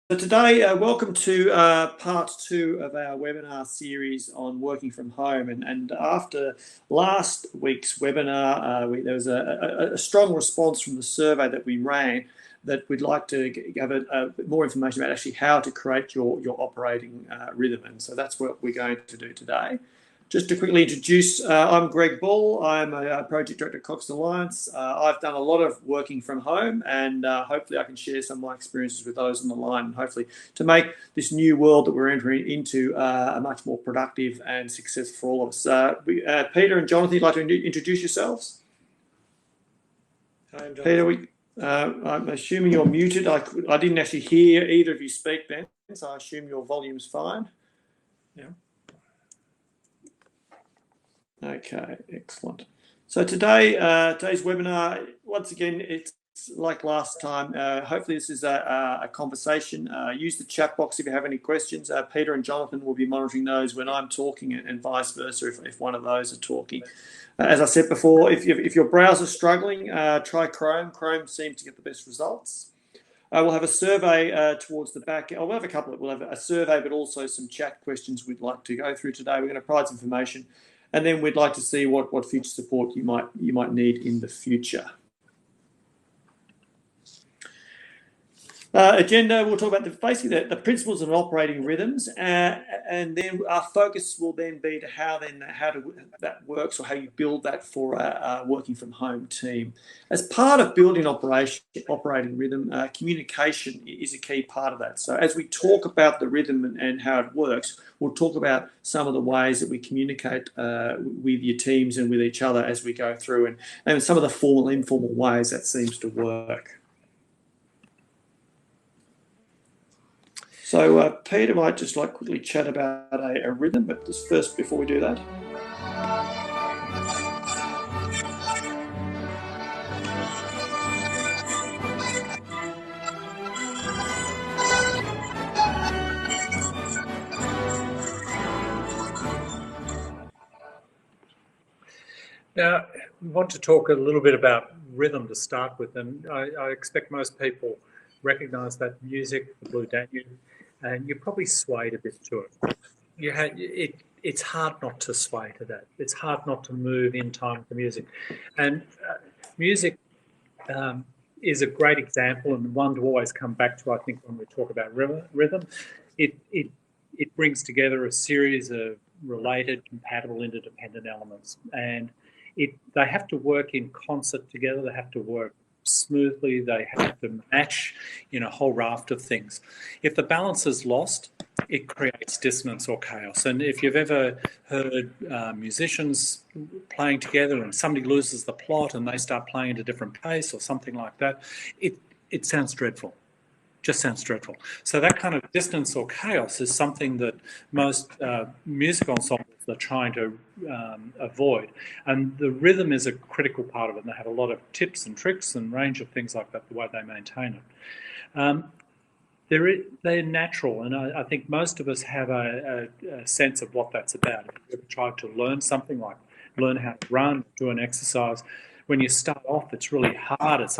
Today, welcome to part two of our webinar series on working from home. And after last week's webinar, there was a strong response from the survey that we ran that we'd like to give a bit more information about actually how to create your operating rhythm. And so that's what we're going to do today. Just to quickly introduce, I'm Greg Bull. I'm a project director at Cox Alliance. I've done a lot of working from home, and hopefully I can share some of my experiences with those on the line, and hopefully to make this new world that we're entering into a much more productive and successful for all of us. Peter and Jonathan, you'd like to introduce yourselves? Hi, I'm Peter, I'm assuming you're muted. I didn't actually hear either of you speak then, so I assume your volume's fine. Yeah. Okay, excellent. So today's webinar, once again, it's like last time. Hopefully this is a conversation. Use the chat box if you have any questions. Peter and Jonathan will be monitoring those when I'm talking, and vice versa if one of those are talking. As I said before, if your browser's struggling, try Chrome. Chrome seems to get the best results. We'll have a survey towards the back. We'll have a couple. We'll have a survey, but also some chat questions we'd like to go through today. We're going to provide some information, and then we'd like to see what future support you might need in the future. Agenda, we'll talk about basically the principles of operating rhythms, and then our focus will then be to how that works, or how you build that for a working from home team. As part of building operating rhythm, communication is a key part of that. So as we talk about the rhythm and how it works, we'll talk about some of the ways that we communicate with your teams and with each other as we go through, and some of the formal, informal ways that seems to work. So Peter might just quickly chat about a rhythm, but just first, before we do that. Now, we want to talk a little bit about rhythm to start with, and I expect most people recognise that music, the Blue Danube, and you're probably swayed a bit to it. It's hard not to sway to that. It's hard not to move in time with the music. And music is a great example, and one to always come back to, I think, when we talk about rhythm. It brings together a series of related, compatible, interdependent elements. And they have to work in concert together. They have to work smoothly. They have to match in a whole raft of things. If the balance is lost, it creates dissonance or chaos. And if you've ever heard musicians playing together and somebody loses the plot and they start playing at a different pace or something like that, it sounds dreadful. Just sounds dreadful. So that kind of dissonance or chaos is something that most music ensembles are trying to avoid. And the rhythm is a critical part of it. And they have a lot of tips and tricks and range of things like that, the way they maintain it. They're natural, and I think most of us have a sense of what that's about. If you ever tried to learn something, like learn how to run, do an exercise, when you start off, it's really hard, it's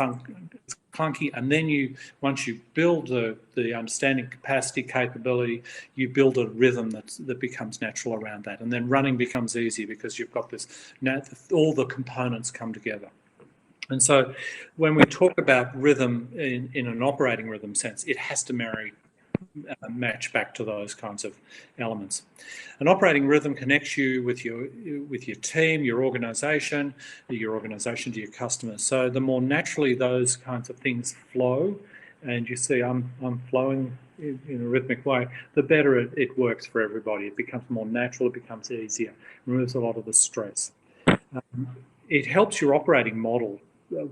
clunky, and then once you build the understanding, capacity, capability, you build a rhythm that becomes natural around that, and then running becomes easy because you've got this, all the components come together. And so when we talk about rhythm in an operating rhythm sense, it has to match back to those kinds of elements. An operating rhythm connects you with your team, your organisation to your customers. So the more naturally those kinds of things flow, and you see I'm flowing in a rhythmic way, the better it works for everybody. It becomes more natural, it becomes easier, removes a lot of the stress. It helps your operating model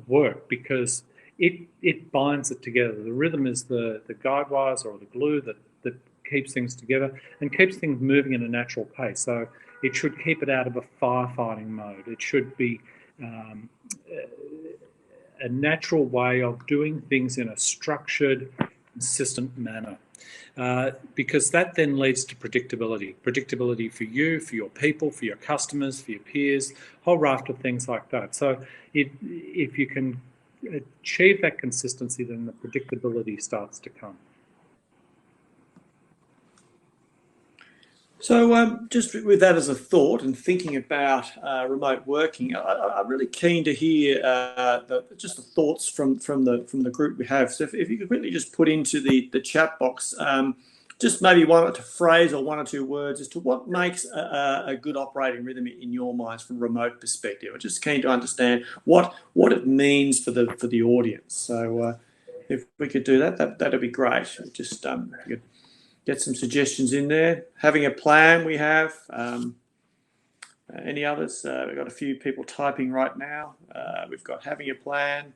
work because it binds it together. The rhythm is the guide wires or the glue that keeps things together and keeps things moving in a natural pace. So it should keep it out of a firefighting mode. It should be a natural way of doing things in a structured, consistent manner. Because that then leads to predictability. Predictability for you, for your people, for your customers, for your peers, a whole raft of things like that. So if you can achieve that consistency, then the predictability starts to come. So just with that as a thought and thinking about remote working, I'm really keen to hear just the thoughts from the group we have. So if you could quickly just put into the chat box, just maybe one or two phrase or one or two words as to what makes a good operating rhythm in your minds from a remote perspective. I'm just keen to understand what it means for the audience. So if we could do that, that'd be great. Just if you could get some suggestions in there. Having a plan, we have. Any others? We've got a few people typing right now. We've got having a plan.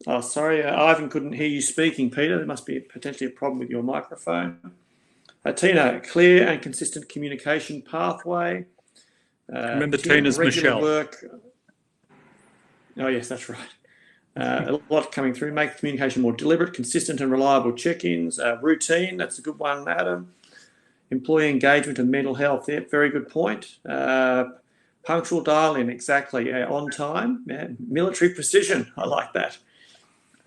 Oh, sorry, Ivan couldn't hear you speaking, Peter. There must be potentially a problem with your microphone. Tina, clear and consistent communication pathway. Remember, Tim, Tina's regular Michelle. work. Oh, yes, that's right. A lot coming through. Make communication more deliberate, consistent and reliable check-ins. Routine, that's a good one, Adam. Employee engagement and mental health, yeah, very good point. Punctual dial-in, exactly. On time, yeah. Military precision, I like that.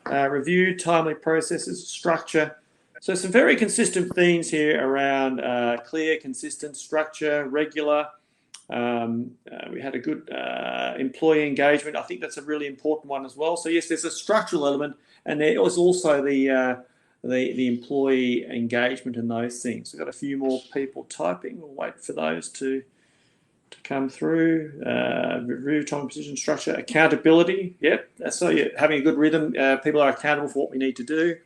Review, timely processes, structure. So some very consistent themes here around clear, consistent, structure, regular. We had a good employee engagement. I think that's a really important one as well. So yes, there's a structural element, and there was also the employee engagement and those things. We've got a few more people typing. We'll wait for those to come through. Review, time, position, structure, accountability. Yep. So yeah, having a good rhythm. People are accountable for what we need to do.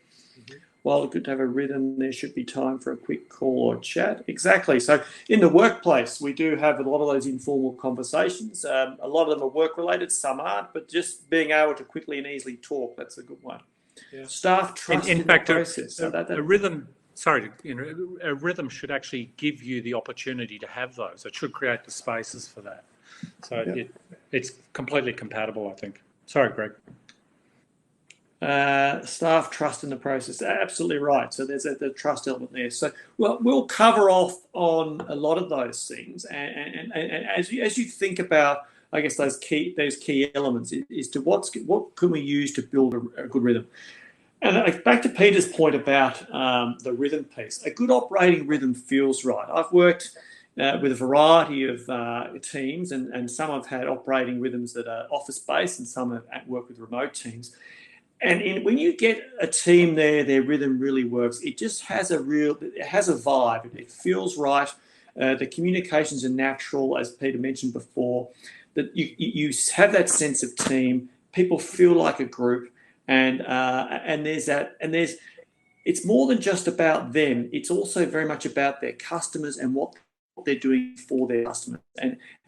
While it's good to have a rhythm, there should be time for a quick call or chat. Exactly. So in the workplace, we do have a lot of those informal conversations. A lot of them are work-related, some aren't, but just being able to quickly and easily talk, that's a good one. Yeah. Staff trust in fact, the process. A rhythm, a rhythm should actually give you the opportunity to have those. It should create the spaces for that. So yeah. It's completely compatible, I think. Sorry, Greg. Staff trust in the process. Absolutely right. So there's the trust element there. So we'll cover off on a lot of those things, and as you think about, I guess those key elements is to what can we use to build a good rhythm. And back to Peter's point about the rhythm piece. A good operating rhythm feels right. I've worked with a variety of teams, and some have had operating rhythms that are office-based, and some have worked with remote teams. And when you get a team there, their rhythm really works. It just has a vibe. It feels right. The communications are natural, as Peter mentioned before. That you have that sense of team. People feel like a group, and there's that. And it's more than just about them. It's also very much about their customers and what they're doing for their customers.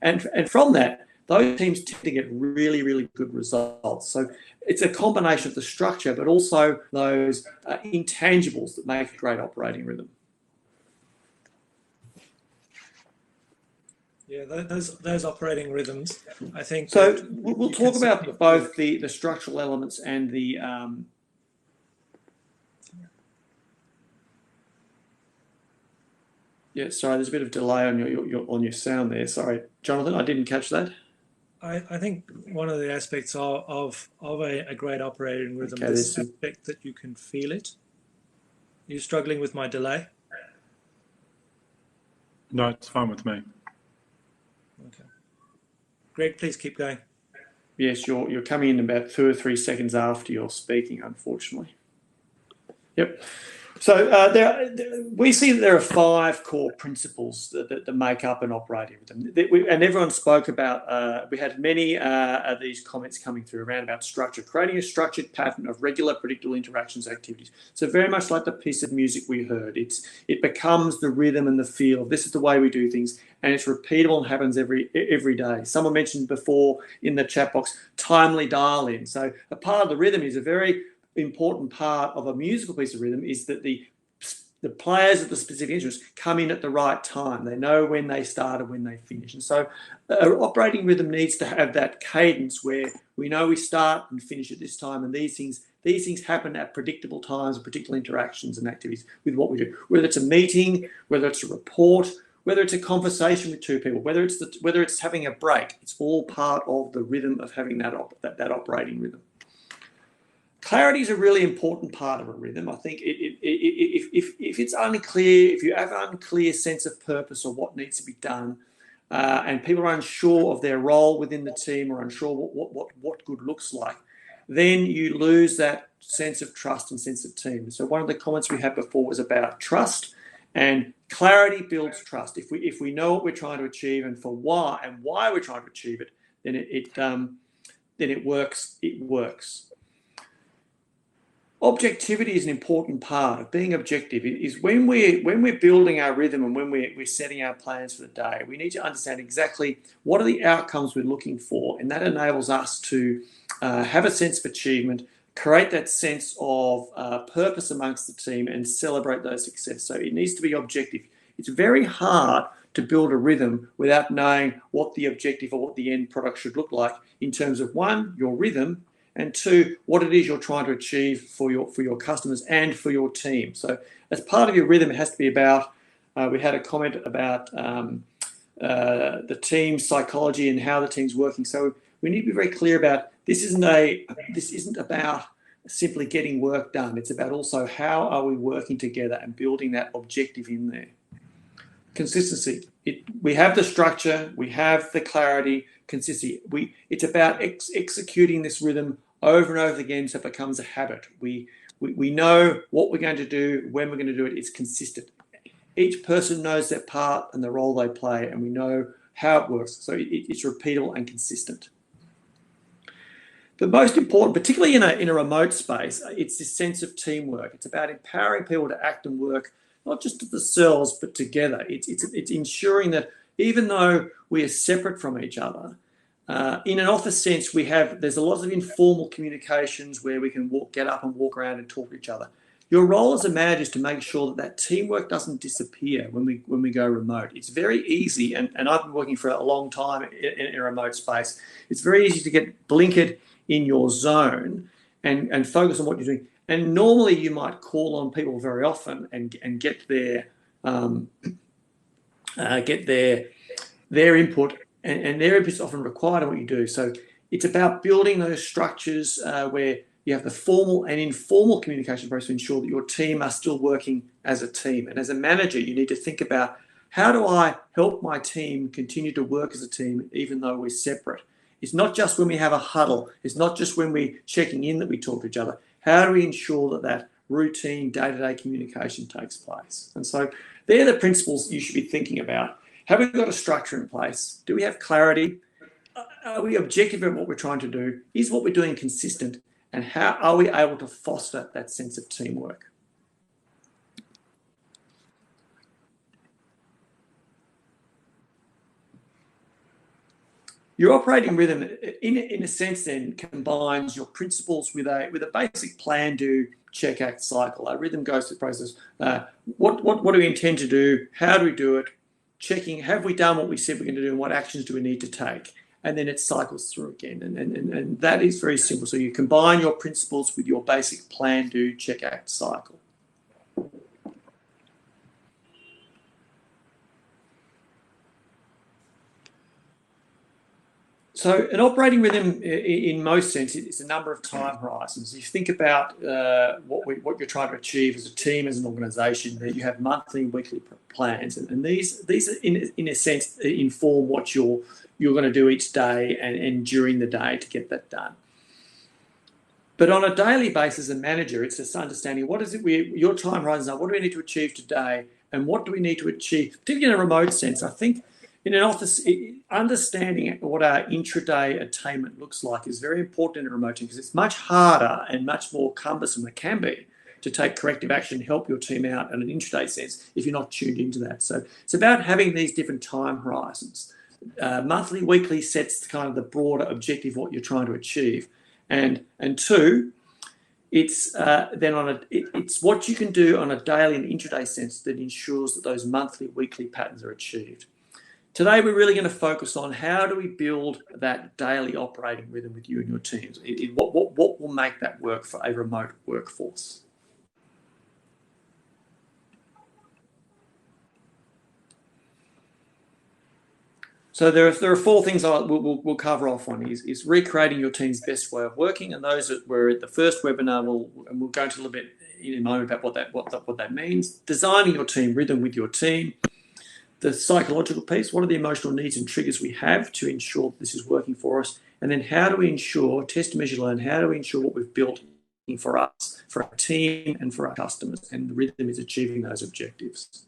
And from that, those teams tend to get really, really good results. So it's a combination of the structure, but also those intangibles that make a great operating rhythm. Yeah, those operating rhythms, I think. So we'll talk about both the structural elements and the yeah, sorry, there's a bit of delay on your sound there. Sorry, Jonathan, I didn't catch that. I think one of the aspects of a great operating rhythm is the aspect that you can feel it. Are you struggling with my delay? No, it's fine with me. Okay. Greg, please keep going. Yes, you're coming in about 2 or 3 seconds after you're speaking, unfortunately. Yep. So we see that there are 5 core principles that make up an operating rhythm. And everyone spoke about, we had many of these comments coming through around about structure, creating a structured pattern of regular, predictable interactions, activities. So very much like the piece of music we heard, it becomes the rhythm and the feel. This is the way we do things, and it's repeatable and happens every day. Someone mentioned before in the chat box, timely dial-in. So a part of the rhythm is a very important part of a musical piece of rhythm is that the players of the specific instruments come in at the right time. They know when they start and when they finish. And so an operating rhythm needs to have that cadence where we know we start and finish at this time, and these things happen at predictable times and predictable interactions and activities with what we do. Whether it's a meeting, whether it's a report, whether it's a conversation with 2 people, whether it's having a break, it's all part of the rhythm of having that operating rhythm. Clarity is a really important part of a rhythm. I think if it's unclear, if you have an unclear sense of purpose or what needs to be done, and people are unsure of their role within the team or unsure what good looks like, then you lose that sense of trust and sense of team. So one of the comments we had before was about trust, and clarity builds trust. If we know what we're trying to achieve and for why we're trying to achieve it, then it works. It works. Objectivity is an important part of being objective. Is when we're building our rhythm and when we're setting our plans for the day, we need to understand exactly what are the outcomes we're looking for, and that enables us to have a sense of achievement, create that sense of purpose amongst the team, and celebrate those successes. So it needs to be objective. It's very hard to build a rhythm without knowing what the objective or what the end product should look like in terms of, one, your rhythm, and two, what it is you're trying to achieve for your customers and for your team. So as part of your rhythm, it has to be about, we had a comment about the team psychology and how the team's working. So we need to be very clear about this isn't about simply getting work done. It's about also how are we working together and building that objective in there. Consistency. We have the structure, we have the clarity. Consistency. It's about executing this rhythm over and over again so it becomes a habit. We know what we're going to do, when we're going to do it. It's consistent. Each person knows their part and the role they play, and we know how it works. So it's repeatable and consistent. But most important, particularly in a remote space, it's this sense of teamwork. It's about empowering people to act and work, not just to themselves, but together. It's ensuring that even though we are separate from each other, in an office sense, there's a lot of informal communications where we can get up and walk around and talk to each other. Your role as a manager is to make sure that teamwork doesn't disappear when we go remote. It's very easy, and I've been working for a long time in a remote space. It's very easy to get blinkered in your zone and focus on what you're doing. And normally you might call on people very often and get their input, and their input is often required in what you do. So it's about building those structures where you have the formal and informal communication process to ensure that your team are still working as a team. And as a manager, you need to think about, how do I help my team continue to work as a team even though we're separate? It's not just when we have a huddle. It's not just when we're checking in that we talk to each other. How do we ensure that routine day-to-day communication takes place? And so they're the principles you should be thinking about. Have we got a structure in place? Do we have clarity? Are we objective in what we're trying to do? Is what we're doing consistent? And how are we able to foster that sense of teamwork? Your operating rhythm, in a sense, then combines your principles with a basic plan, do, check, act cycle. Our rhythm goes through the process. What do we intend to do? How do we do it? Checking, have we done what we said we're going to do, and what actions do we need to take? And then it cycles through again. And that is very simple. So you combine your principles with your basic plan, do, check, act cycle. So an operating rhythm, in most sense, is a number of time horizons. If you think about what you're trying to achieve as a team, as an organisation, that you have monthly and weekly plans, and these are in a sense inform what you're going to do each day and during the day to get that done. But on a daily basis, as a manager, it's just understanding what is it your time horizons are, what do we need to achieve today, and what do we need to achieve, particularly in a remote sense. I think in an office, understanding what our intraday attainment looks like is very important in a remote team, because it's much harder and much more cumbersome, it can be, to take corrective action and help your team out in an intraday sense if you're not tuned into that. So it's about having these different time horizons. Monthly, weekly sets kind of the broader objective of what you're trying to achieve. And two, it's then it's what you can do on a daily and intraday sense that ensures that those monthly, weekly patterns are achieved. Today, we're really going to focus on how do we build that daily operating rhythm with you and your teams. What will make that work for a remote workforce? So there are four things we'll cover off on. Is recreating your team's best way of working, and those that were at the first webinar. We'll go into a little bit in a moment about what that means. Designing your team rhythm with your team. The psychological piece. What are the emotional needs and triggers we have to ensure this is working for us? And then how do we ensure, test, measure, learn, how do we ensure what we've built for us, for our team and for our customers? And the rhythm is achieving those objectives.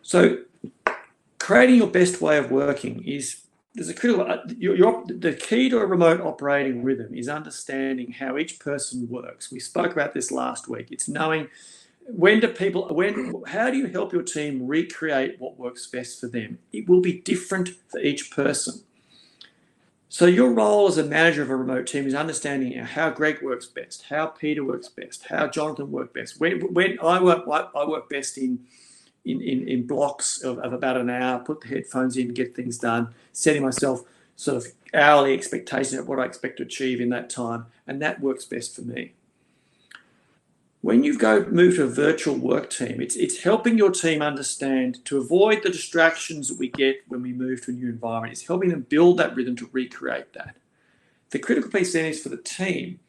So creating your best way of working there's a critical, the key to a remote operating rhythm is understanding how each person works. We spoke about this last week. It's knowing how do you help your team recreate what works best for them? It will be different for each person. So your role as a manager of a remote team is understanding how Greg works best, how Peter works best, how Jonathan works best. When I work best in blocks of about an hour, put the headphones in, get things done, setting myself sort of hourly expectation of what I expect to achieve in that time, and that works best for me. When you move to a virtual work team, it's helping your team understand to avoid the distractions that we get when we move to a new environment. It's helping them build that rhythm to recreate that. The critical piece then is for the team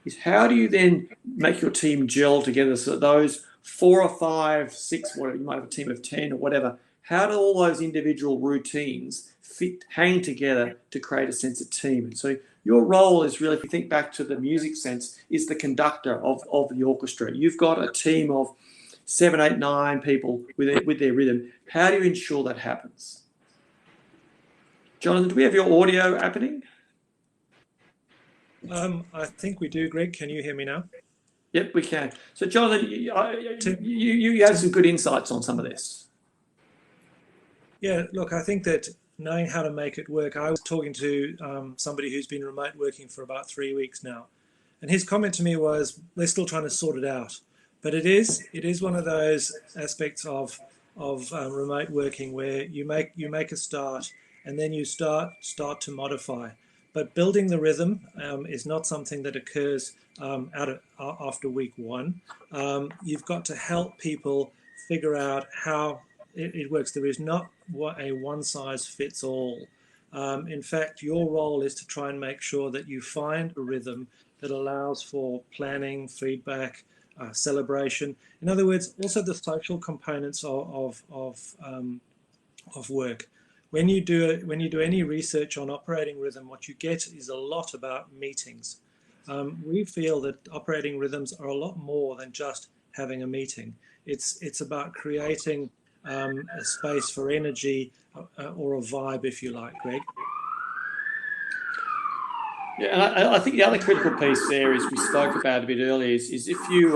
is how do you then make your team gel together so that those 4 or 5, 6, whatever, you might have a team of 10 or whatever, how do all those individual routines hang together to create a sense of team? And so your role is really, if you think back to the music sense, is the conductor of the orchestra. You've got a team of 7, 8, 9 people with their rhythm. How do you ensure that happens? Jonathan, do we have your audio happening? I think we do, Greg. Can you hear me now? Yep, we can. So, Jonathan, you have some good insights on some of this. Yeah, look, I think that knowing how to make it work. I was talking to somebody who's been remote working for about 3 weeks now, and his comment to me was, they're still trying to sort it out. But it is one of those aspects of remote working where you make a start and then you start to modify. But building the rhythm is not something that occurs after week 1. You've got to help people figure out how it works. There is not a one-size-fits-all. In fact, your role is to try and make sure that you find a rhythm that allows for planning, feedback, celebration. In other words, also the social components of work. When you do any research on operating rhythm, what you get is a lot about meetings. We feel that operating rhythms are a lot more than just having a meeting. It's about creating a space for energy or a vibe, if you like, Greg. Yeah, and I think the other critical piece there is we spoke about a bit earlier is if you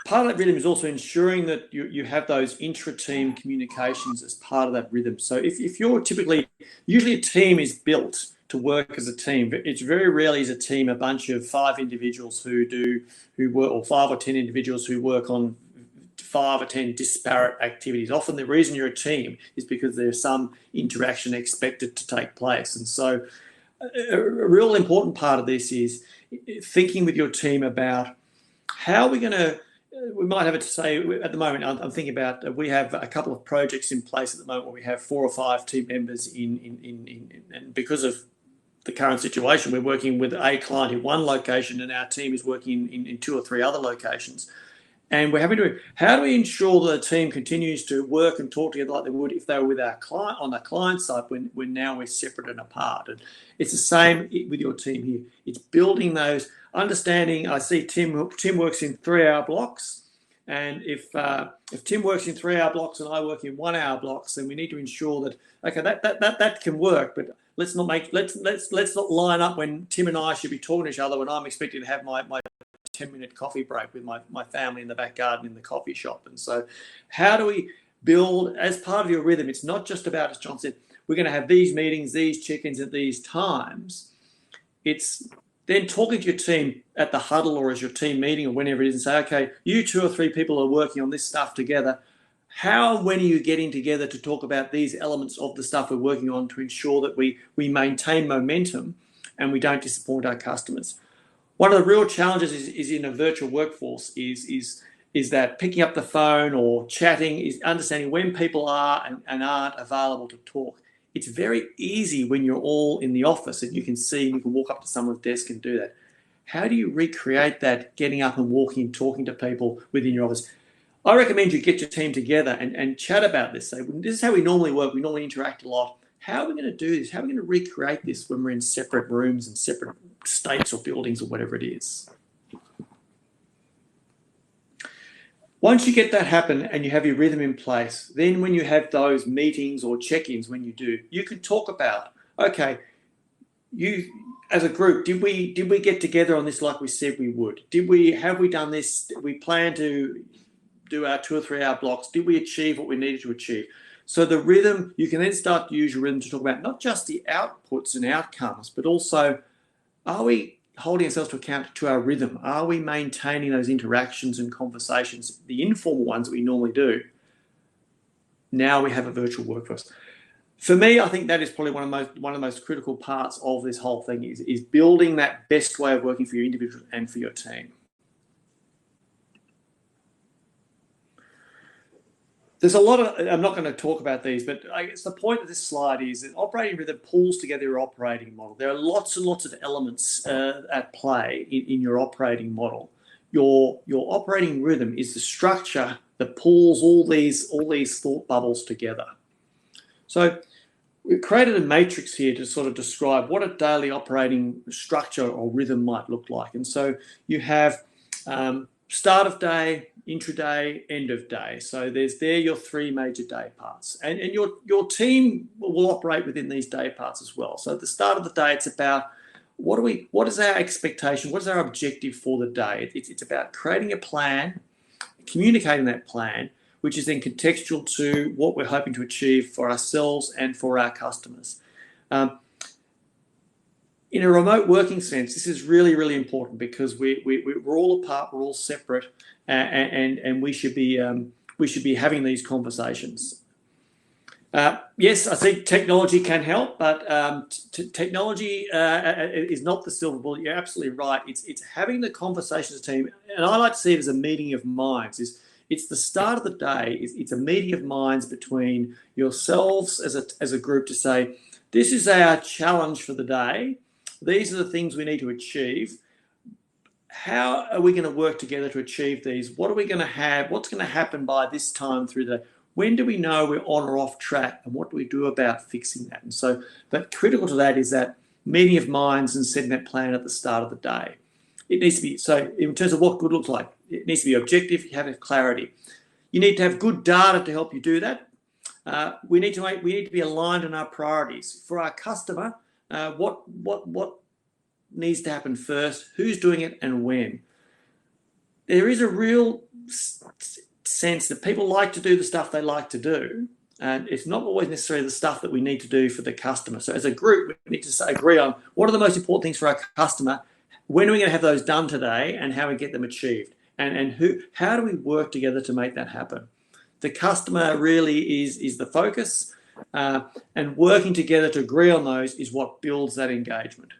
part of that rhythm is also ensuring that you have those intra-team communications as part of that rhythm. So if you're usually a team is built to work as a team. It's very rarely is a team a bunch of 5 individuals who work, or 5 or 10 individuals who work on 5 or 10 disparate activities. Often the reason you're a team is because there's some interaction expected to take place. And so a real important part of this is thinking with your team about how we're going to, we might have it to say at the moment, I'm thinking about, we have a couple of projects in place at the moment where we have 4 or 5 team members and because of the current situation, we're working with a client in one location and our team is working in 2 or 3 other locations. And we're having to, how do we ensure that the team continues to work and talk together like they would if they were with our client on the client side when now we're separate and apart? And it's the same with your team here. It's building those, understanding. I see Tim works in 3-hour blocks. And if Tim works in 3-hour blocks and I work in 1-hour blocks, then we need to ensure that, okay, that can work, but let's not line up when Tim and I should be talking to each other when I'm expected to have my 10-minute coffee break with my family in the back garden in the coffee shop. And so how do we build, as part of your rhythm, it's not just about, as John said, we're going to have these meetings, these check-ins at these times. It's then talking to your team at the huddle or as your team meeting or whenever it is and say, okay, you 2 or 3 people are working on this stuff together. When are you getting together to talk about these elements of the stuff we're working on to ensure that we maintain momentum and we don't disappoint our customers? One of the real challenges is in a virtual workforce is is that picking up the phone or chatting is understanding when people are and aren't available to talk. It's very easy when you're all in the office and you can see, you can walk up to someone's desk and do that. How do you recreate that, getting up and walking and talking to people within your office? I recommend you get your team together and chat about this. Say, this is how we normally work. We normally interact a lot. How are we going to do this? How are we going to recreate this when we're in separate rooms and separate states or buildings or whatever it is? Once you get that happen and you have your rhythm in place, then when you have those meetings or check-ins, when you do, you can talk about, okay, you as a group, did we get together on this like we said we would? Have we done this? Did we plan to do our 2 or 3 hour blocks? Did we achieve what we needed to achieve? So the rhythm, you can then start to use your rhythm to talk about not just the outputs and outcomes, but also, are we holding ourselves to account to our rhythm? Are we maintaining those interactions and conversations, the informal ones that we normally do? Now we have a virtual workforce. For me, I think that is probably one of the most critical parts of this whole thing is building that best way of working for your individual and for your team. There's a lot of, I'm not going to talk about these, but I guess the point of this slide is that operating rhythm pulls together your operating model. There are lots and lots of elements at play in your operating model. Your operating rhythm is the structure that pulls all these thought bubbles together. So we've created a matrix here to sort of describe what a daily operating structure or rhythm might look like. And so you have start of day, intraday, end of day. So there's your 3 major day parts. And your team will operate within these day parts as well. So at the start of the day, it's about what is our expectation? What is our objective for the day? It's about creating a plan, communicating that plan, which is then contextual to what we're hoping to achieve for ourselves and for our customers. In a remote working sense, this is really, really important because we're all apart, we're all separate, and we should be having these conversations. Yes, I think technology can help, but technology is not the silver bullet. You're absolutely right. It's having the conversation as a team, and I like to see it as a meeting of minds. It's the start of the day. It's a meeting of minds between yourselves as a group to say, this is our challenge for the day. These are the things we need to achieve. How are we going to work together to achieve these? What are we going to have? What's going to happen by this time through the day? When do we know we're on or off track? And what do we do about fixing that? And so, but critical to that is that meeting of minds and setting that plan at the start of the day. It needs to be, so in terms of what good looks like, it needs to be objective, you have clarity. You need to have good data to help you do that. We need to be aligned on our priorities. For our customer, what needs to happen first, who's doing it and when. There is a real sense that people like to do the stuff they like to do, and it's not always necessarily the stuff that we need to do for the customer. So as a group, we need to agree on what are the most important things for our customer, when are we going to have those done today, and how we get them achieved, and how do we work together to make that happen. The customer really is the focus, and working together to agree on those is what builds that engagement.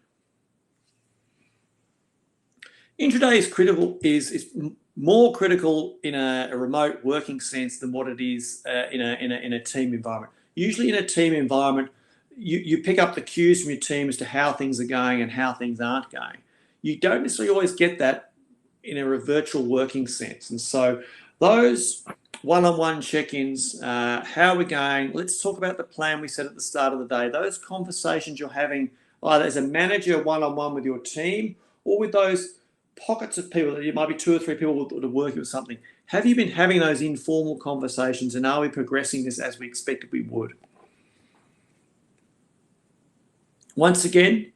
Intraday is critical, is more critical in a remote working sense than what it is in a team environment. Usually in a team environment, you pick up the cues from your team as to how things are going and how things aren't going. You don't necessarily always get that in a virtual working sense. And so those one-on-one check-ins, how are we going? Let's talk about the plan we set at the start of the day. Those conversations you're having either as a manager one-on-one with your team or with those pockets of people, that it might be 2 or 3 people that are working with something. Have you been having those informal conversations, and are we progressing this as we expected we would? Once again,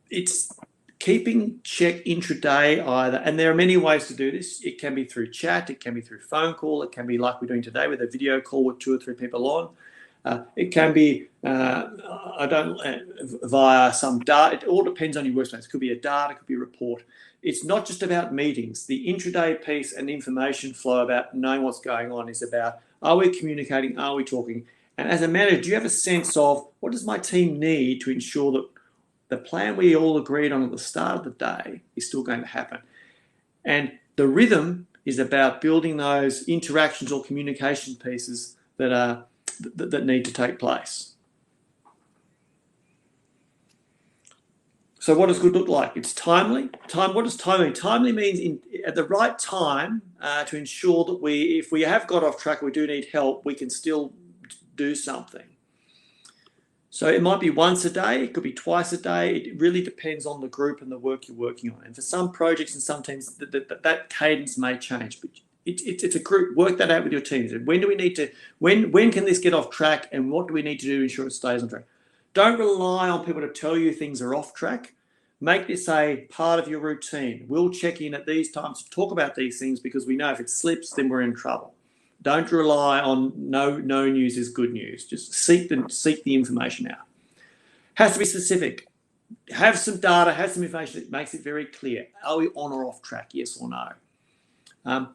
it's keeping check intraday either, and there are many ways to do this. It can be through chat, it can be through phone call, it can be like we're doing today with a video call with 2 or 3 people on. It can be via some data. It all depends on your workspace. It could be a data, it could be a report. It's not just about meetings. The intraday piece and information flow about knowing what's going on is about, are we communicating? Are we talking? And as a manager, do you have a sense of what does my team need to ensure that the plan we all agreed on at the start of the day is still going to happen? And the rhythm is about building those interactions or communication pieces that need to take place. So what does good look like? It's timely. What does timely mean? Timely means at the right time to ensure that if we have got off track, we do need help, we can still do something. So it might be once a day, it could be twice a day. It really depends on the group and the work you're working on. And for some projects and some teams, that cadence may change. But it's a group. Work that out with your teams. When do we need to? When can this get off track? And what do we need to do to ensure it stays on track? Don't rely on people to tell you things are off track. Make this a part of your routine. We'll check in at these times to talk about these things because we know if it slips, then we're in trouble. Don't rely on no news is good news. Just seek the information out. Has to be specific. Have some data, have some information that makes it very clear. Are we on or off track, yes or no?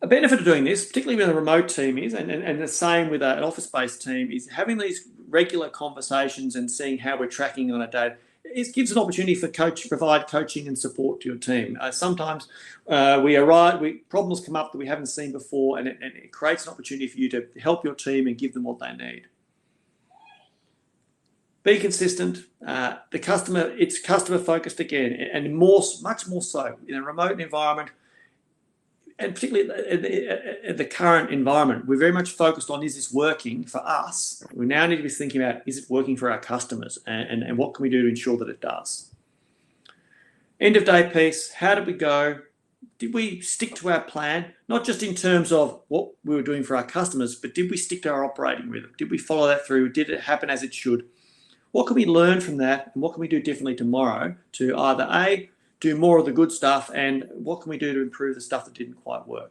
A benefit of doing this, particularly with a remote team, is, and the same with an office-based team, is having these regular conversations and seeing how we're tracking on a day. It gives an opportunity for provide coaching and support to your team. Sometimes problems come up that we haven't seen before, and it creates an opportunity for you to help your team and give them what they need. Be consistent. It's customer focused again, and much more so in a remote environment. And particularly at the current environment, we're very much focused on, is this working for us? We now need to be thinking about, is it working for our customers? And what can we do to ensure that it does? End of day piece, how did we go? Did we stick to our plan? Not just in terms of what we were doing for our customers, but did we stick to our operating rhythm? Did we follow that through? Did it happen as it should? What can we learn from that? And what can we do differently tomorrow to either A, do more of the good stuff, and what can we do to improve the stuff that didn't quite work?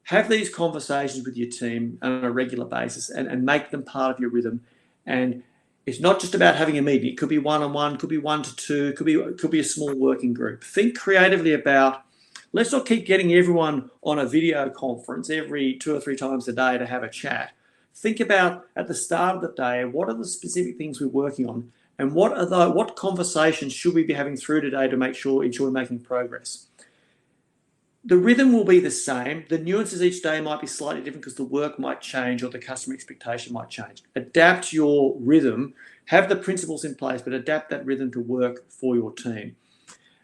Have these conversations with your team on a regular basis and make them part of your rhythm. And it's not just about having a meeting. It could be one-on-one, could be 1 to 2, could be a small working group. Think creatively about, let's not keep getting everyone on a video conference every 2 or 3 times a day to have a chat. Think about at the start of the day, what are the specific things we're working on? And what conversations should we be having through today to ensure we're making progress? The rhythm will be the same. The nuances each day might be slightly different because the work might change or the customer expectation might change. Adapt your rhythm. Have the principles in place, but adapt that rhythm to work for your team.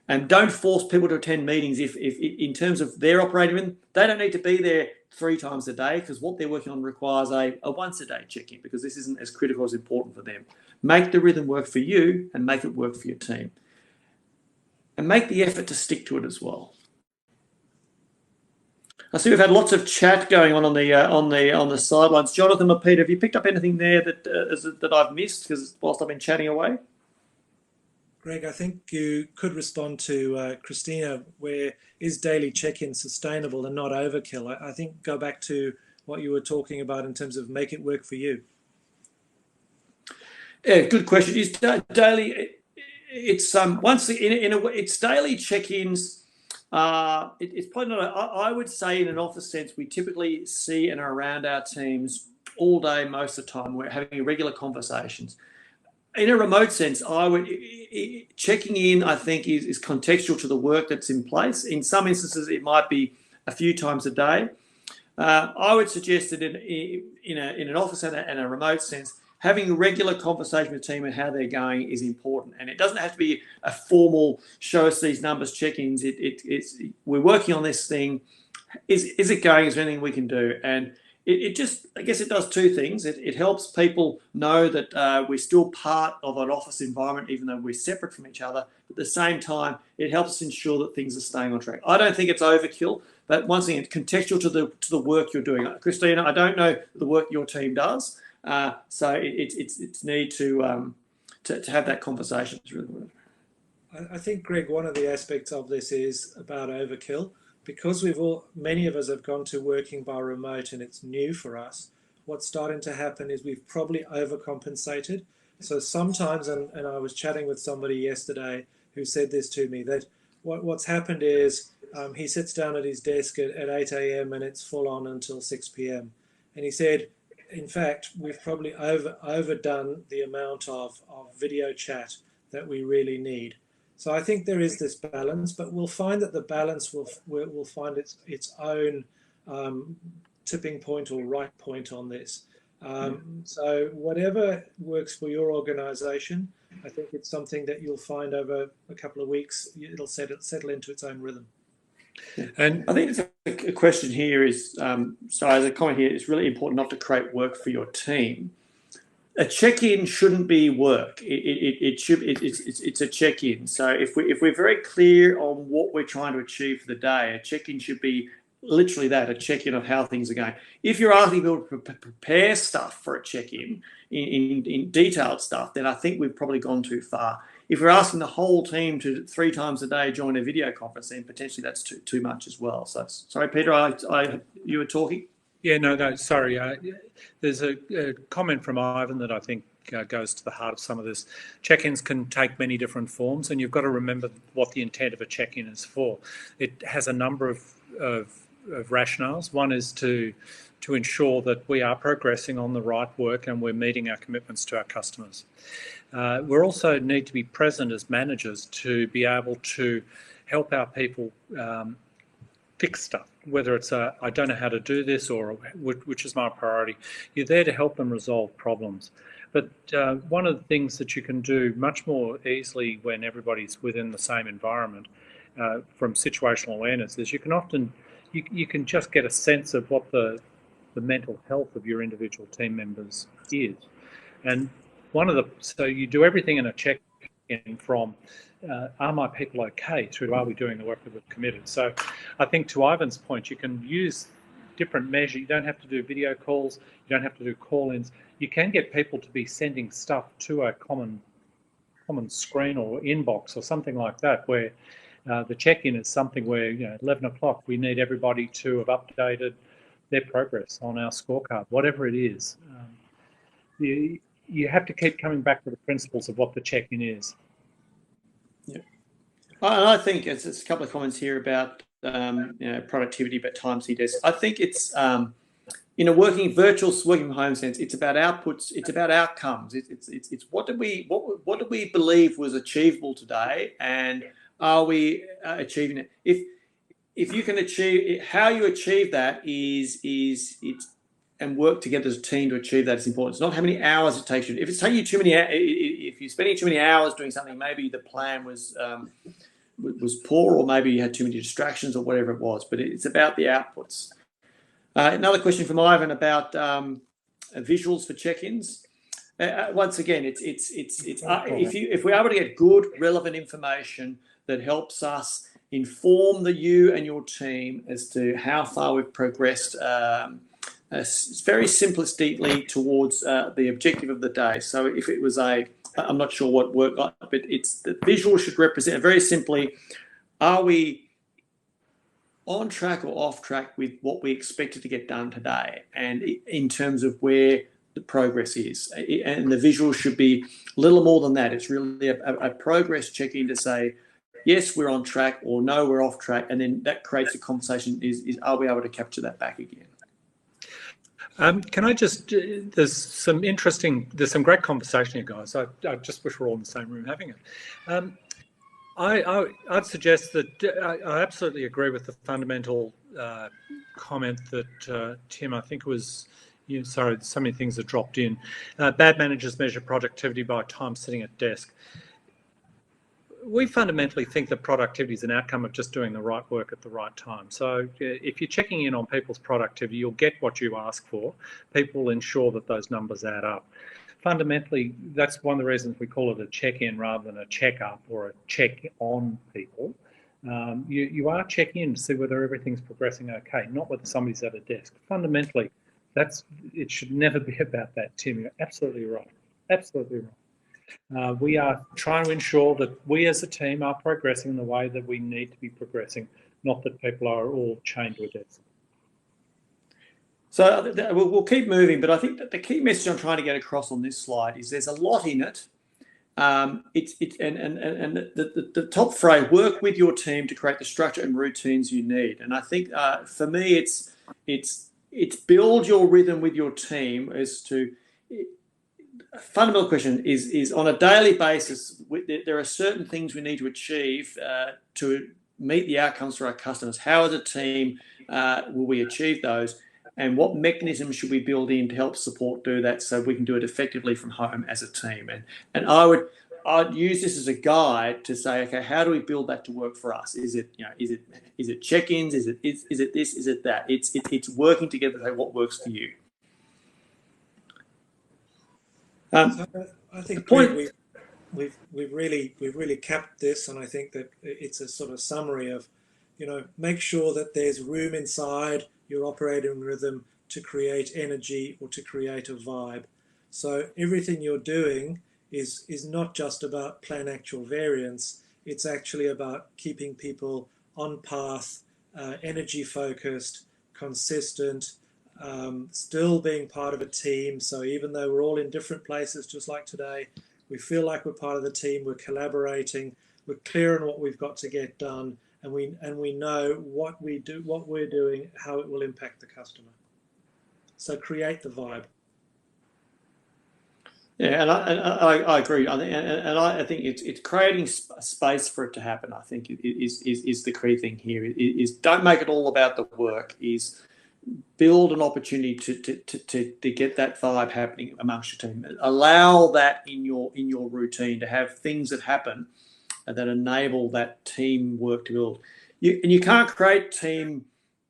And don't force people to attend meetings if in terms of their operating rhythm, they don't need to be there 3 times a day because what they're working on requires a once a day check-in because this isn't as critical as important for them. Make the rhythm work for you and make it work for your team. And make the effort to stick to it as well. I see we've had lots of chat going on the sidelines. Jonathan or Peter, have you picked up anything there that I've missed because whilst I've been chatting away? Greg, I think you could respond to Christina, where is daily check-in sustainable and not overkill? I think go back to what you were talking about in terms of make it work for you. Yeah, good question. Is daily? It's it's daily check-ins. It's probably not. I would say in an office sense, we typically see and are around our teams all day, most of the time. We're having regular conversations. In a remote sense, checking in, I think, is contextual to the work that's in place. In some instances, it might be a few times a day. I would suggest that in an office and a remote sense, having a regular conversation with the team and how they're going is important. And it doesn't have to be a formal show us these numbers check-ins. It's we're working on this thing. Is it going? Is there anything we can do? And it just, I guess it does 2 things. It helps people know that we're still part of an office environment, even though we're separate from each other. But at the same time, it helps us ensure that things are staying on track. I don't think it's overkill, but once again, it's contextual to the work you're doing. Christina, I don't know the work your team does, so it's need to have that conversation. It's really good. I think, Greg, one of the aspects of this is about overkill. Because many of us have gone to working by remote and it's new for us, what's starting to happen is we've probably overcompensated. So sometimes, and I was chatting with somebody yesterday who said this to me, that what's happened is he sits down at his desk at 8 a.m. and it's full on until 6 p.m. And he said, in fact, we've probably overdone the amount of video chat that we really need. So I think there is this balance, but we'll find that the balance will find its own tipping point or right point on this. So whatever works for your organisation, I think it's something that you'll find over a couple of weeks. It'll settle into its own rhythm. And I think it's a question here is, so as a comment here, it's really important not to create work for your team. A check-in shouldn't be work. It's a check-in. So if we're very clear on what we're trying to achieve for the day, a check-in should be literally that, a check-in of how things are going. If you're asking people to prepare stuff for a check-in in detailed stuff, then I think we've probably gone too far. If we're asking the whole team to 3 times a day join a video conference, then potentially that's too much as well. So sorry, Peter, you were talking? Yeah, no, sorry. There's a comment from Ivan that I think goes to the heart of some of this. Check-ins can take many different forms, and you've got to remember what the intent of a check-in is for. It has a number of rationales. One is to ensure that we are progressing on the right work and we're meeting our commitments to our customers. We also need to be present as managers to be able to help our people fix stuff, whether it's I don't know how to do this or which is my priority. You're there to help them resolve problems. But one of the things that you can do much more easily when everybody's within the same environment from situational awareness is you can often, you can just get a sense of what the mental health of your individual team members is. And so you do everything in a check-in from are my people okay through are we doing the work that we've committed. So I think to Ivan's point, you can use different measures. You don't have to do video calls, you don't have to do call-ins. You can get people to be sending stuff to a common screen or inbox or something like that, where the check-in is something where, 11 o'clock, we need everybody to have updated their progress on our scorecard, whatever it is. You have to keep coming back to the principles of what the check-in is. Yeah, and I think it's a couple of comments here about productivity, but time desk. I think it's in a working from home sense, it's about outputs, it's about outcomes. It's what do we believe was achievable today, and are we achieving it? If you can achieve it, how you achieve that is and work together as a team to achieve that is important. It's not how many hours it takes you. If it's taking you too many, if you're spending too many hours doing something, maybe the plan was poor, or maybe you had too many distractions, or whatever it was. But it's about the outputs. Another question from Ivan about visuals for check-ins. Once again, if we're able to get good, relevant information that helps us inform you and your team as to how far we've progressed. Very simplistically towards the objective of the day. So if it was I'm not sure what work, but it's the visual should represent very simply, are we on track or off track with what we expected to get done today, and in terms of where the progress is. And the visual should be a little more than that. It's really a progress check-in to say, yes, we're on track, or no, we're off track, and then that creates a conversation, is are we able to capture that back again? Can I just, there's some great conversation here, guys. I just wish we're all in the same room having it. I'd suggest that I absolutely agree with the fundamental comment that Tim, I think it was, sorry, so many things have dropped in. Bad managers measure productivity by time sitting at desk. We fundamentally think that productivity is an outcome of just doing the right work at the right time. So if you're checking in on people's productivity, you'll get what you ask for. People will ensure that those numbers add up. Fundamentally, that's one of the reasons we call it a check-in rather than a check-up or a check on people. You are checking in to see whether everything's progressing okay, not whether somebody's at a desk. Fundamentally, it should never be about that, Tim. You're absolutely right. Absolutely right. We are trying to ensure that we as a team are progressing in the way that we need to be progressing, not that people are all chained to a desk. So we'll keep moving, but I think that the key message I'm trying to get across on this slide is there's a lot in it. The top phrase: work with your team to create the structure and routines you need. And I think for me, it's build your rhythm with your team as to. A fundamental question is on a daily basis, there are certain things we need to achieve to meet the outcomes for our customers. How, as a team, will we achieve those? And what mechanisms should we build in to help support do that so we can do it effectively from home as a team? And I'd use this as a guide to say, okay, how do we build that to work for us? Is it check-ins? Is it this? Is it that? It's working together to say what works for you. So I think we've really capped this, and I think that it's a sort of summary of, make sure that there's room inside your operating rhythm to create energy or to create a vibe. So everything you're doing is not just about plan actual variance. It's actually about keeping people on path, energy focused, consistent, still being part of a team. So even though we're all in different places, just like today, we feel like we're part of the team, we're collaborating, we're clear on what we've got to get done, and we know what we're doing, how it will impact the customer. So create the vibe. Yeah, and I agree. I think it's creating space for it to happen. I think is the key thing here. Is don't make it all about the work. Is build an opportunity to get that vibe happening amongst your team. Allow that in your routine to have things that happen that enable that teamwork to build. You can't create team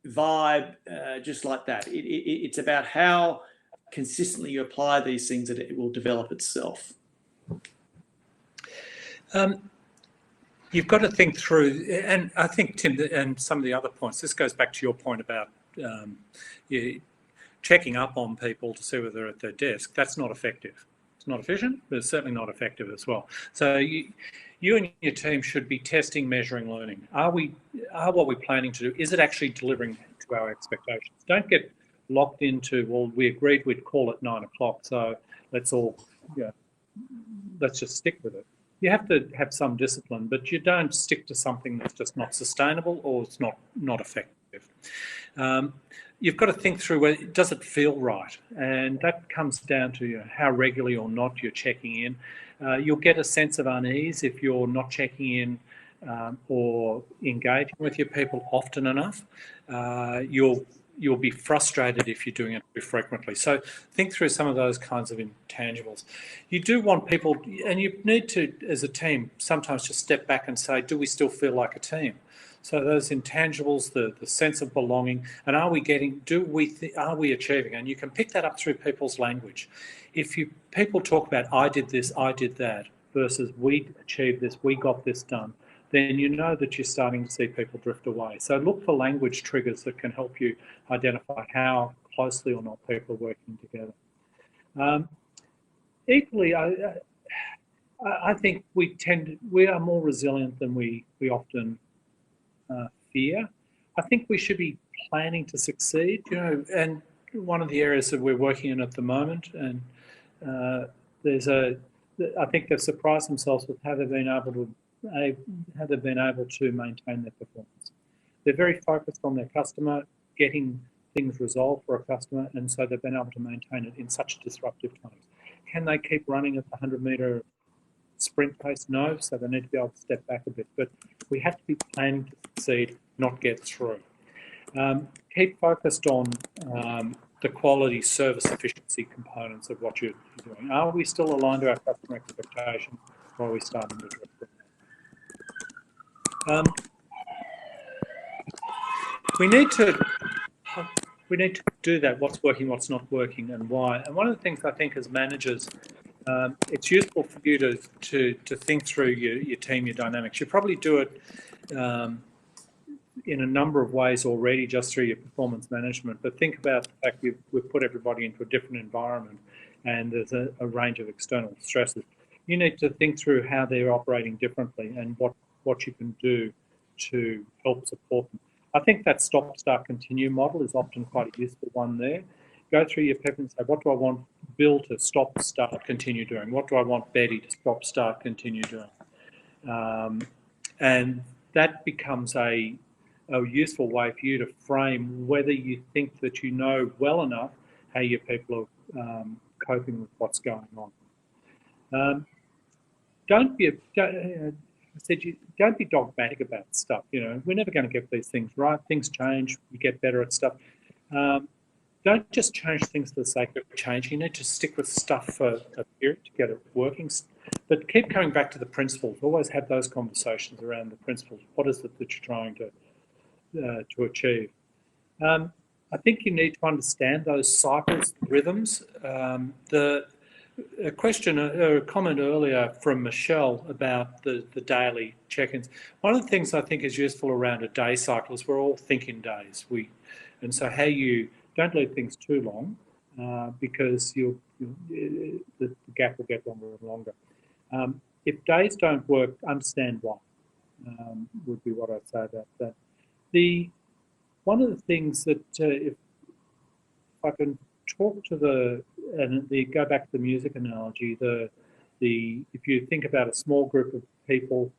vibe just like that. It's about how consistently you apply these things that it will develop itself. You've got to think through, and I think, Tim, and some of the other points, this goes back to your point about checking up on people to see whether they're at their desk. That's not effective. It's not efficient, but it's certainly not effective as well. So you and your team should be testing, measuring, learning. Are what we're planning to do, is it actually delivering to our expectations? Don't get locked into, well, we agreed we'd call at 9 o'clock, so let's just stick with it. You have to have some discipline, but you don't stick to something that's just not sustainable or it's not effective. You've got to think through, does it feel right? And that comes down to how regularly or not you're checking in. You'll get a sense of unease if you're not checking in or engaging with your people often enough. You'll be frustrated if you're doing it too frequently. So think through some of those kinds of intangibles. You do want people, and you need to, as a team, sometimes just step back and say, do we still feel like a team? So those intangibles, the sense of belonging, and are we achieving? And you can pick that up through people's language. If people talk about, I did this, I did that, versus we achieved this, we got this done, then you know that you're starting to see people drift away. So look for language triggers that can help you identify how closely or not people are working together. Equally, I think we are more resilient than we often fear. I think we should be planning to succeed, and one of the areas that we're working in at the moment, and I think they've surprised themselves with how they've been able to maintain their performance. They're very focused on their customer, getting things resolved for a customer, and so they've been able to maintain it in such disruptive times. Can they keep running at the 100-metre sprint pace? No, so they need to be able to step back a bit. But we have to be planning to succeed, not get through. Keep focused on the quality, service, efficiency components of what you're doing. Are we still aligned to our customer expectations, or are we starting to drift? We need to do that. What's working, what's not working, and why. And one of the things I think as managers, it's useful for you to think through your team, your dynamics. You probably do it in a number of ways already, just through your performance management. But think about the fact we've put everybody into a different environment, and there's a range of external stresses. You need to think through how they're operating differently and what you can do to help support them. I think that stop, start, continue model is often quite a useful one there. Go through your people and say, what do I want Bill to stop, start, continue doing? What do I want Betty to stop, start, continue doing? And that becomes a useful way for you to frame whether you think that you know well enough how your people are coping with what's going on. don't be don't be dogmatic about stuff. We're never going to get these things right. Things change. You get better at stuff. Don't just change things for the sake of changing. You need to stick with stuff for a period to get it working. But keep coming back to the principles. Always have those conversations around the principles. What is it that you're trying to achieve? I think you need to understand those cycles, rhythms. A comment earlier from Michelle about the daily check-ins. One of the things I think is useful around a day cycle is we're all thinking days. And so how you don't leave things too long because the gap will get longer and longer. If days don't work, understand why. Would be what I'd say about that. One of the things that if I can talk to go back to the music analogy, if you think about a small group of people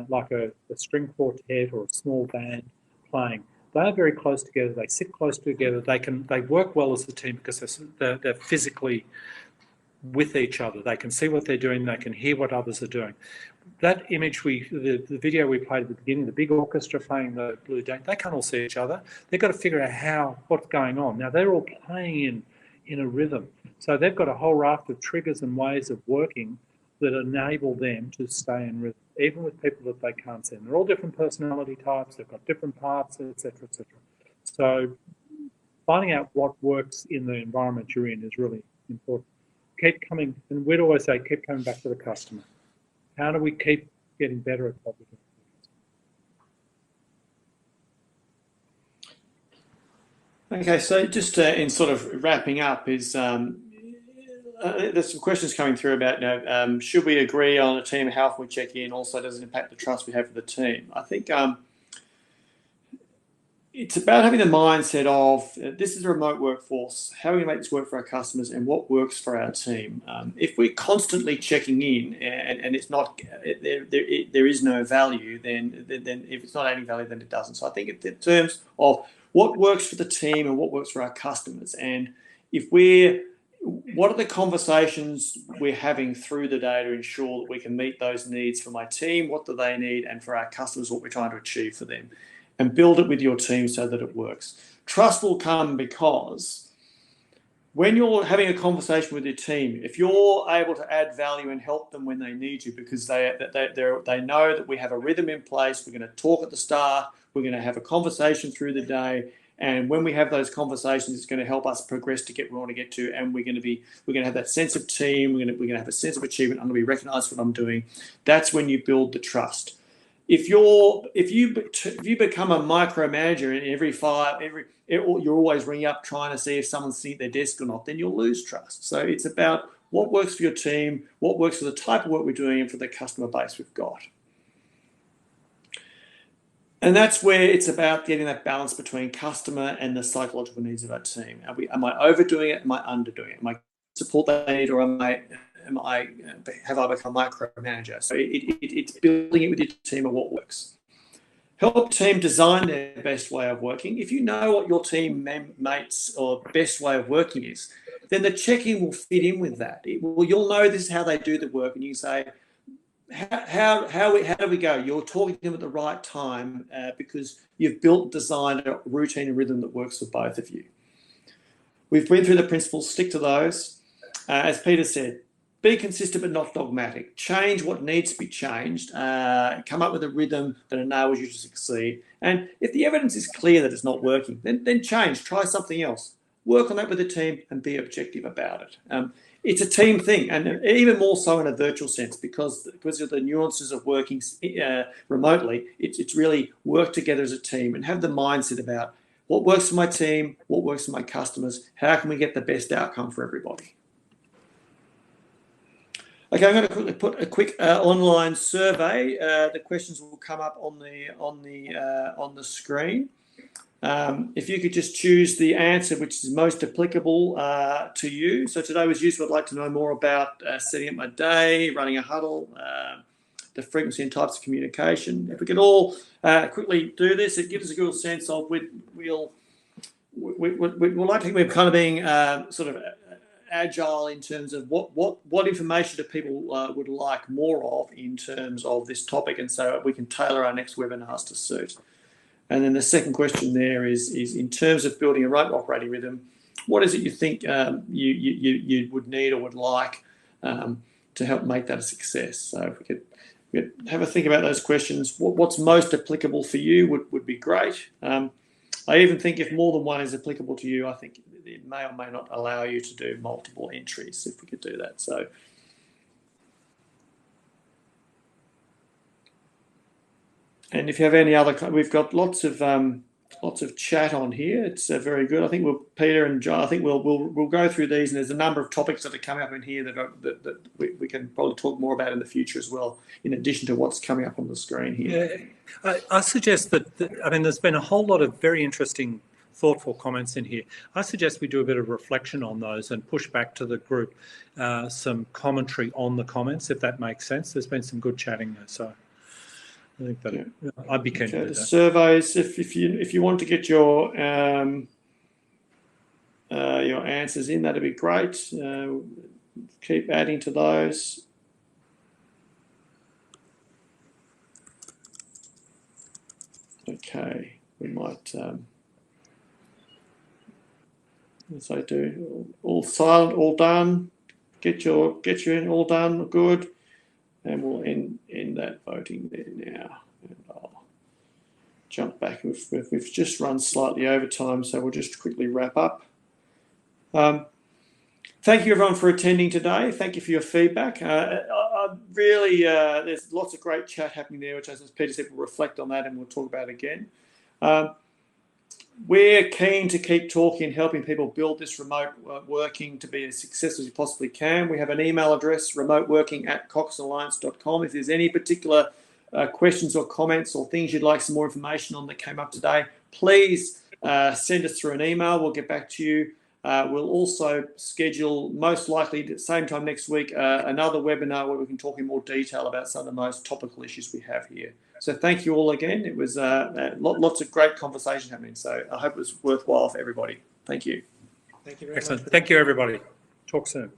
like a string quartet or a small band playing, they are very close together. They sit close together. They work well as a team because they're physically with each other. They can see what they're doing. They can hear what others are doing. That image, the video we played at the beginning, the big orchestra playing the Blue Date, they can't all see each other. They've got to figure out what's going on. Now, they're all playing in a rhythm. So they've got a whole raft of triggers and ways of working that enable them to stay in rhythm, even with people that they can't see. And they're all different personality types. They've got different parts, etc., etc. So finding out what works in the environment you're in is really important. Keep coming, and we'd always say, keep coming back to the customer. How do we keep getting better at what we do? Okay, so just in sort of wrapping up, there's some questions coming through about should we agree on a team, how often we check in, also does it impact the trust we have for the team? I think it's about having the mindset of this is a remote workforce, how do we make this work for our customers and what works for our team? If we're constantly checking in and it's not, there is no value, then if it's not adding value, then it doesn't. So I think in terms of what works for the team and what works for our customers, and what are the conversations we're having through the day to ensure that we can meet those needs for my team, what do they need, and for our customers, what we're trying to achieve for them, and build it with your team so that it works. Trust will come because when you're having a conversation with your team, if you're able to add value and help them when they need you, because they know that we have a rhythm in place, we're going to talk at the start, we're going to have a conversation through the day, and when we have those conversations, it's going to help us progress to get where we want to get to, and we're going to have that sense of team, we're going to have a sense of achievement, I'm going to be recognized for what I'm doing. That's when you build the trust. If you become a micromanager and you're always ringing up trying to see if someone's sitting at their desk or not, then you'll lose trust. So it's about what works for your team, what works for the type of work we're doing, and for the customer base we've got. And that's where it's about getting that balance between customer and the psychological needs of our team. Am I overdoing it? Am I underdoing it? Am I support that need, or have I become a micromanager? So it's building it with your team of what works. Help the team design their best way of working. If you know what your team mates or best way of working is, then the check-in will fit in with that. You'll know this is how they do the work, and you say, how do we go? You're talking to them at the right time because you've designed a routine and rhythm that works for both of you. We've been through the principles, stick to those. As Peter said, be consistent but not dogmatic. Change what needs to be changed. Come up with a rhythm that enables you to succeed. And if the evidence is clear that it's not working, then change. Try something else. Work on that with the team and be objective about it. It's a team thing, and even more so in a virtual sense because of the nuances of working remotely. It's really work together as a team and have the mindset about what works for my team, what works for my customers, how can we get the best outcome for everybody. Okay, I'm going to quickly put a quick online survey. The questions will come up on the screen. If you could just choose the answer which is most applicable to you. So today was useful. I'd like to know more about setting up my day, running a huddle, the frequency and types of communication. If we could all quickly do this, it gives us a good sense of we'd like to think we're kind of being sort of agile in terms of what information do people would like more of in terms of this topic, and so we can tailor our next webinars to suit. And then the second question there is in terms of building a remote operating rhythm, what is it you think you would need or would like to help make that a success? So if we could have a think about those questions. What's most applicable for you would be great. I even think if more than one is applicable to you, I think it may or may not allow you to do multiple entries if we could do that. So, and if you have any other, we've got lots of chat on here. It's very good. I think Peter and John, I think we'll go through these, and there's a number of topics that are coming up in here that we can probably talk more about in the future as well, in addition to what's coming up on the screen here. Yeah, I suggest that, I mean, there's been a whole lot of very interesting, thoughtful comments in here. I suggest we do a bit of reflection on those and push back to the group some commentary on the comments, if that makes sense. There's been some good chatting there, so I think that I'd be keen to do that. Surveys, if you want to get your answers in, that'd be great. Keep adding to those. Okay, we might, as I do, all silent, all done. Get you in, all done, good. And we'll end that voting there now. And I'll jump back. We've just run slightly over time, so we'll just quickly wrap up. Thank you, everyone, for attending today. Thank you for your feedback. I really, there's lots of great chat happening there, which, as Peter said, we'll reflect on that and we'll talk about it again. We're keen to keep talking and helping people build this remote working to be as successful as you possibly can. We have an email address, remoteworking@coxalliance.com. If there's any particular questions or comments or things you'd like some more information on that came up today, please send us through an email. We'll get back to you. We'll also schedule, most likely at the same time next week, another webinar where we can talk in more detail about some of the most topical issues we have here. So thank you all again. It was lots of great conversation happening. So I hope it was worthwhile for everybody. Thank you. Thank you very much. Excellent. Thank you, everybody. Talk soon.